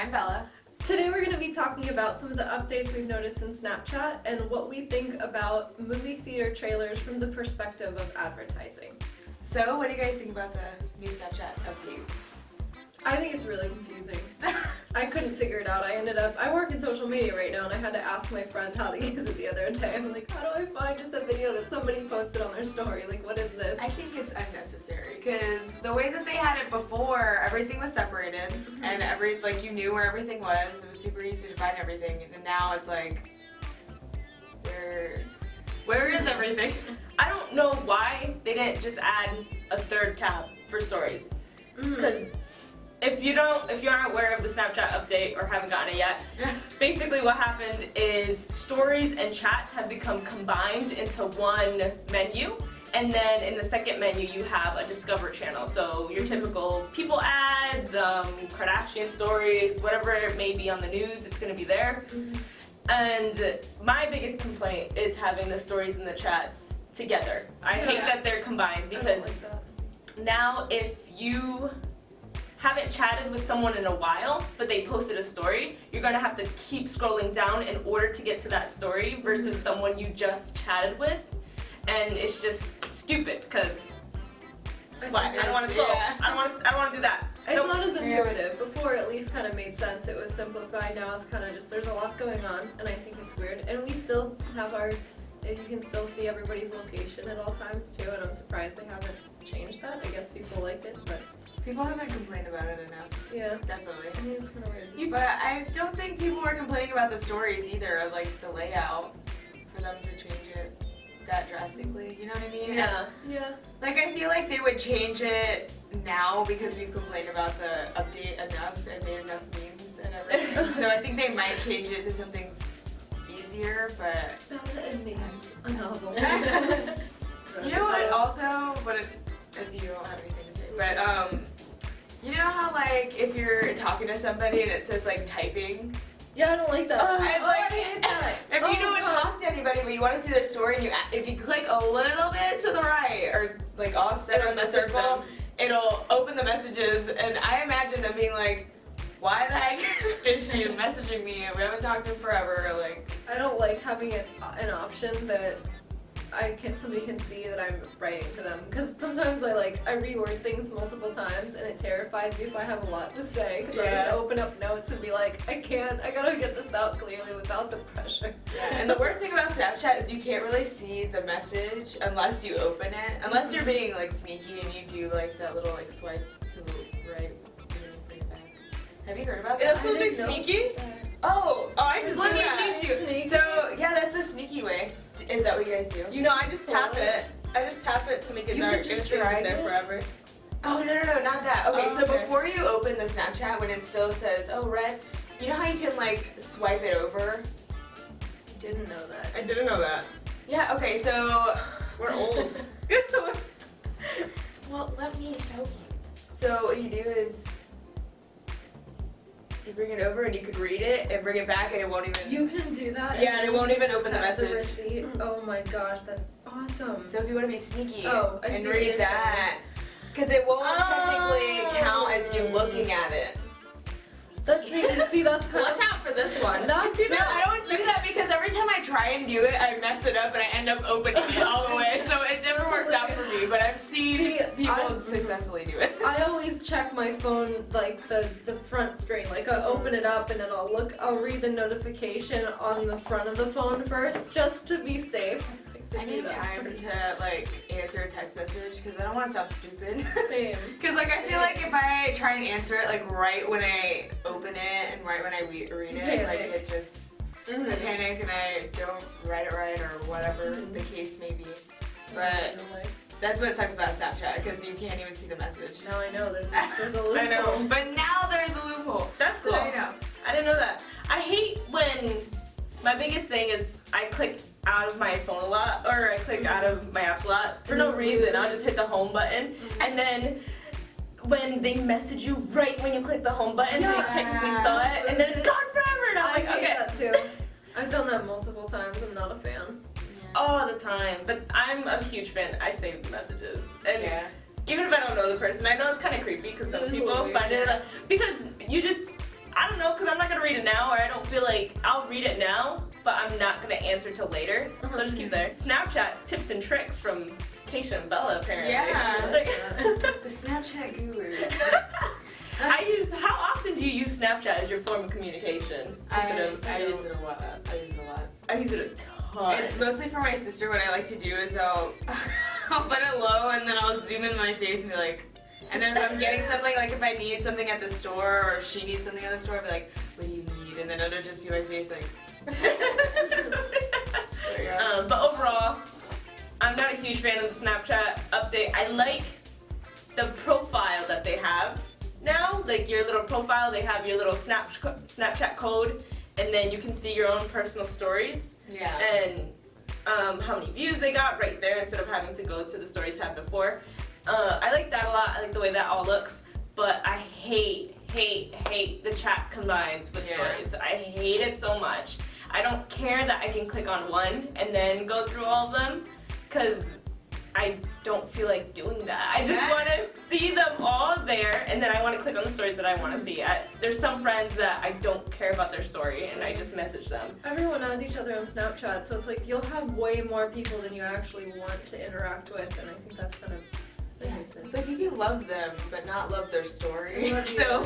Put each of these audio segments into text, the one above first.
I'm Bella. Today we're going to be talking about some of the updates we've noticed in Snapchat and what we think about movie theater trailers from the perspective of advertising. So, what do you guys think about the new Snapchat update? I think it's really confusing. I couldn't figure it out. I work in social media right now and I had to ask my friend how to use it the other day. I'm like, how do I find just a video that somebody posted on their story? Like, what is this? I think it's unnecessary because the way that they had it before, everything was separated and you knew where everything was. It was super easy to find everything, and now it's like, where is everything? I don't know why they didn't just add a third tab for stories. Because if you aren't aware of the Snapchat update or haven't gotten it yet, basically what happened is stories and chats have become combined into one menu. And then in the second menu, you have a Discover channel. So your typical people ads, Kardashian stories, whatever it may be on the news, it's going to be there. And my biggest complaint is having the stories and the chats together. I hate that they're combined because now if you haven't chatted with someone in a while, but they posted a story, you're going to have to keep scrolling down in order to get to that story versus someone you just chatted with. And it's just stupid because I don't want to scroll. Yeah. I don't want to do that. It's not as intuitive. Before, it at least kind of made sense. It was simplified. Now it's kind of just, there's a lot going on, and I think it's weird. And we still have you can still see everybody's location at all times too, and I'm surprised they haven't changed that. I guess people like it, but People haven't complained about it enough. yeah. Definitely. I mean, it's kind of weird. But I don't think people were complaining about the stories either, or like the layout, for them to change it that drastically. You know what I mean? Yeah. Yeah. Like, I feel like they would change it now because we've complained about the update enough and made enough memes and everything. So I think they might change it to something easier, but Bella and names. A novel. you know what also, if you don't have anything to say, but you know how like if you're talking to somebody and it says like typing? Yeah, I don't like that. I'd like I hate that. if you don't talk to anybody but you want to see their story, and if you click a little bit to the right or like offset on the circle, it'll open the messages, and I imagine them being like, why the heck is she messaging me? We haven't talked in forever. Like, I don't like having an option that somebody can see that I'm writing to them, because sometimes I reword things multiple times and it terrifies me if I have a lot to say, because I just open up notes and be like, I gotta get this out clearly without the pressure. and the worst thing about Snapchat is you can't really see the message unless you open it, unless you're being like sneaky and you do like that little like swipe to the right and then you bring it back. Have you heard about that? That's supposed to be sneaky? Oh, I just let do me that. teach you. Sneaky? So yeah, that's the sneaky way. Is that what you guys do? You know, I just tap it. I just tap it to make it You dark. could just It stays in drag there it? forever. Oh no, not that. Okay, Oh, so okay. before you open the Snapchat, when it still says, oh red, you know how you can like swipe it over? I didn't know that. I didn't know that. Yeah. Okay, so We're old. well, let me show you. So what you do is you bring it over and you could read it and bring it back and it won't even. You can do that? Yeah, and it won't even open the That's message. receipt. Oh my gosh, that's awesome. So if you want to be sneaky Oh, I and see what you're read that, because it won't technically count as you looking at it. That's that's kind Watch out for this one. No, You see No, that? I don't do that because every time I try and do it, I mess it up and I end up opening it all the way. So it never works out for me. But I've seen people successfully do it. I always check my phone, like the front screen. Like I open it up and then I'll read the notification on the front of the phone first, just to be safe. I need time to like answer a text message because I don't want to sound stupid. Same. Because like I feel like if I try and answer it like right when I open it and right when I read it, like it just I panic and I don't write it right or whatever the case may be. But that's what sucks about Snapchat because you can't even see the message. Now I know there's a loophole. I know. But now there's a loophole. That's cool. I know. I didn't know that. I hate when my biggest thing is I click out of my phone a lot, or I click out of my apps a lot for no reason. I'll just hit the home button, and then when they message you right when you click the home button, so you technically saw it, and then it's gone forever, and I'm like, I hate okay. that too. I've done that multiple times. I'm not a fan. All the time, but I'm a huge fan. I save the messages, and Yeah. even if I don't know the person, I know it's kind of creepy because some It is a people little weird, find it because you just. I don't know, because I'm not going to read it now, or I don't feel like I'll read it now, but I'm not going to answer till later. So I'll just keep it there. Snapchat tips and tricks from Keisha and Bella, apparently. Yeah. Like, The Snapchat gurus. how often do you use Snapchat as your form of communication? I use it a lot. I use it a ton. It's mostly for my sister. What I like to do is I'll put it low and then I'll zoom in my face and be like, and then if I'm getting something, like if I need something at the store or if she needs something at the store, I'll be like, what do you need? And then it'll just be my face like. But overall, I'm not a huge fan of the Snapchat update. I like the profile that they have now, like your little profile. They have your little Snapchat code, and then you can see your own personal stories. Yeah. And how many views they got right there instead of having to go to the story tab before. I like that a lot. I like the way that all looks, but I hate the chat combined with stories. I hate it so much. I don't care that I can click on one and then go through all of them, because I don't feel like doing that. I just want to see them all there, and then I want to click on the stories that I want to see. There's some friends that I don't care about their story, and I just message them. Everyone has each other on Snapchat, so it's like you'll have way more people than you actually want to interact with, and I think that's kind of the nuisance. It's like you can love them, but not love their story. So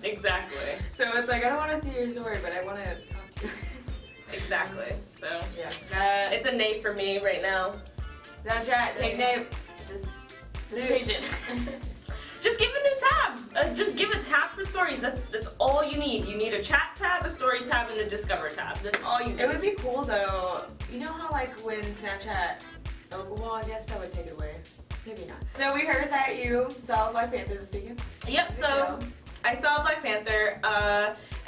Exactly. So it's like I don't want to see your story, but I want to talk to you. Exactly. So Yeah. it's a nay for me right now. Snapchat, take name. Just change it. Just give a new tab. Just give a tab for stories. That's all you need. You need a chat tab, a story tab, and a discover tab. That's all you need. It would be cool though. You know how like when Snapchat, well, I guess that would take it away. Maybe not. So we heard that you saw Black Panther this weekend. Yep. So I saw Black Panther,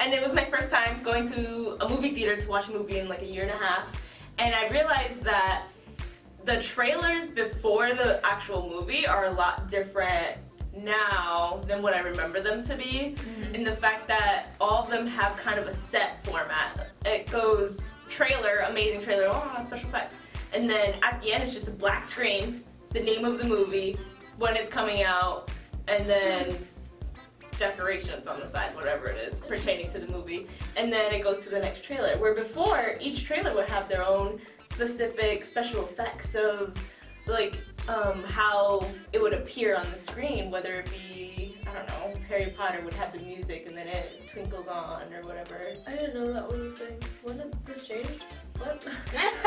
and it was my first time going to a movie theater to watch a movie in like a year and a half, and I realized that the trailers before the actual movie are a lot different now than what I remember them to be, in the fact that all of them have kind of a set format. It goes trailer, amazing trailer, oh, special effects, and then at the end it's just a black screen, the name of the movie, when it's coming out, and then decorations on the side, whatever it is, pertaining to the movie, and then it goes to the next trailer, where before each trailer would have their own specific special effects of like how it would appear on the screen, whether it be, I don't know, Harry Potter would have the music and then it twinkles on or whatever. I didn't know that was a thing. When did this change? What?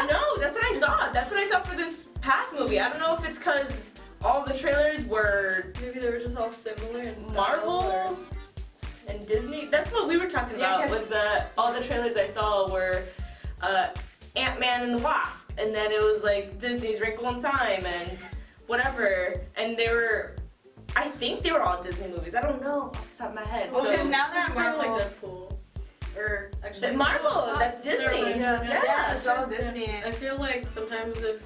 No, that's what I saw. That's what I saw for this past movie. I don't know if it's because all the trailers were Maybe they were just all similar and Marvel and Disney. That's what we were talking about. With all the trailers I saw were Ant-Man and the Wasp, and then it was like Disney's Wrinkle in Time and whatever, and I think they were all Disney movies. I don't know off the top of my head. Well, because now that It's sort of Marvel, like Deadpool. Or actually, Marvel, that's They're Disney. like- yeah, it's all Disney. I feel like sometimes if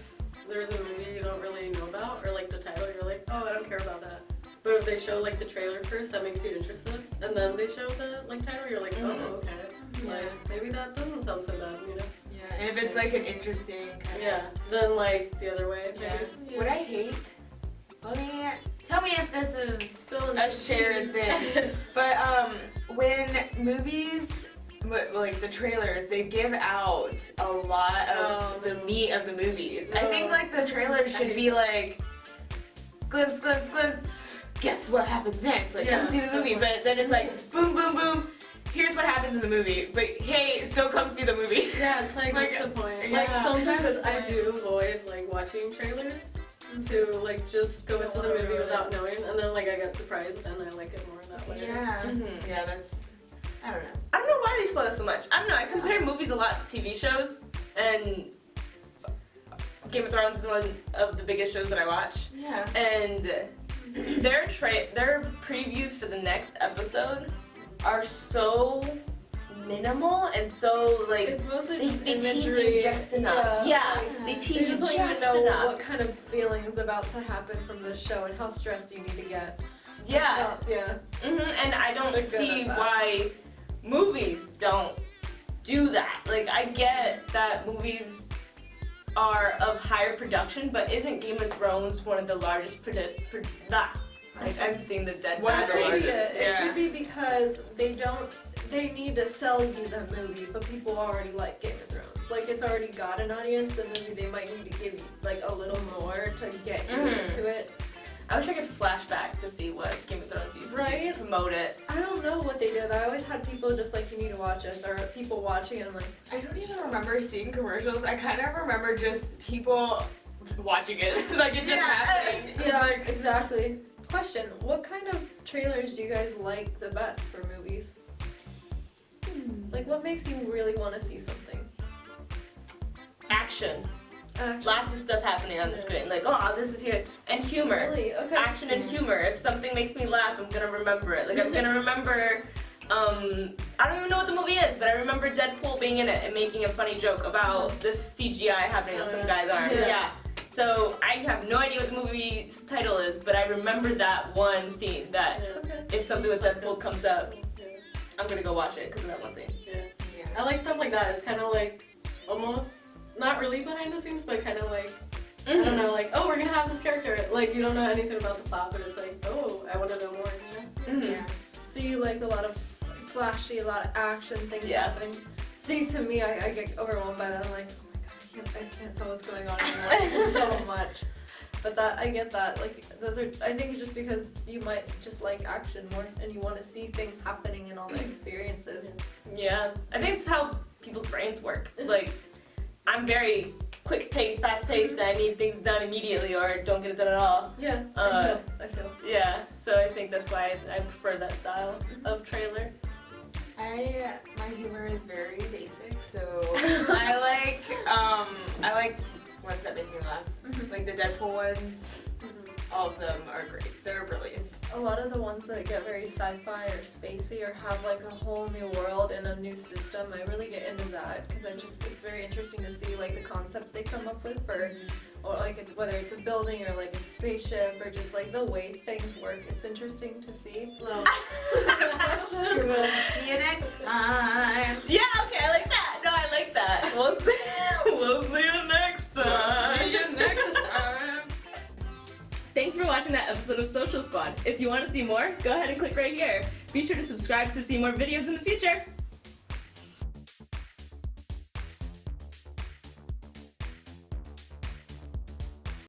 there's a movie you don't really know about, or like the title, you're like, oh, I don't care about that. But if they show like the trailer first, that makes you interested, and then they show the like title, you're like, oh, okay. Like maybe that doesn't sound so bad, you know? Yeah, and if it's like an interesting kind Yeah. Then like the other way. Yeah. Maybe. What I hate, tell me if this is Still a shared thing, but when movies, like the trailers, they give out a lot of the meat of the movies. I think like the trailers should be like, glimpse, glimpse, glimpse, guess what happens next, like come see the movie, but then it's like, boom, boom, boom, here's what happens in the movie, but hey, still come see the movie. Yeah, it's like, Like, what's the point? yeah. Like sometimes What's the I point? do avoid like watching trailers to like just go into the movie without knowing, and then like I get surprised and I like it more that way. Yeah, Mhm. yeah, that's, I don't know. I don't know why they spoil us so much. I don't know. I compare movies a lot to TV shows, and Game of Thrones is one of the biggest shows that I watch. Yeah. And their previews for the next episode are so minimal and so like It's mostly they just tease imagery. you just enough. Yeah, Yeah. they You tease you just don't just even know enough. what kind of feelings about to happen from this show and how stressed you need to get. Yeah. Yeah. And I don't They're good see at that. why movies don't do that. Like, I get that movies are of higher production, but isn't Game of Thrones one of the largest I'm seeing the dead One of battery. the It could be, largest, it could be because they don't, they need to sell you the movie, but people already like Game of Thrones. Like, it's already got an audience. The movie, they might need to give you like a little more to get you into it. I wish I could flashback to see what Game of Thrones used to do Right? to promote it. I don't know what they did. I always had people just like, you need to watch this, or people watching it. I'm like, I don't even remember seeing commercials. I kind of remember just people watching it, like it just happening. yeah, like, exactly. Question: what kind of trailers do you guys like the best for movies? Like, what makes you really want to see something? Action. Action. Lots of stuff happening on the screen. Like, oh, this is here. And humor. Really? Okay. Action and humor. If something makes me laugh, I'm gonna remember it. Like, I'm gonna remember, I don't even know what the movie is, but I remember Deadpool being in it and making a funny joke about this CGI happening on some guy's arm. Yeah. So I have no idea what the movie's title is, but I remember that one scene that Okay. if something with Deadpool comes up, I'm gonna go watch it because of that one scene. Yeah. I like stuff like that. It's kind of like almost not really behind the scenes, but kind of like I don't know, like, oh, we're gonna have this character. Like, you don't know anything about the plot, but it's like, oh, I want to know more. You know? Yeah. So you like a lot of flashy, a lot of action things happening. See, to me, I get overwhelmed by that. I'm like, oh my god, I can't tell what's going on anymore. There's so much. But that, I get that. Like, those are, I think it's just because you might just like action more and you want to see things happening and all the experiences. Yeah, I think it's how people's brains work. Like, I'm very quick paced, fast paced, I need things done immediately or don't get it done at all. Yeah, I feel. Yeah, so I think that's why I prefer that style of trailer. My humor is very basic, so I like ones that make me laugh. Like the Deadpool ones. All of them are great. They're brilliant. A lot of the ones that get very sci-fi or spacey or have like a whole new world and a new system, I really get into that because it's very interesting to see like the concepts they come up with for, or like it's, whether it's a building or like a spaceship or just like the way things work. It's interesting to see. No. See you next time. Yeah, okay, I like that. No, I like that. We'll see you next time. See you next time. Thanks for watching that episode of Social Squad. If you want to see more, go ahead and click right here. Be sure to subscribe to see more videos in the future.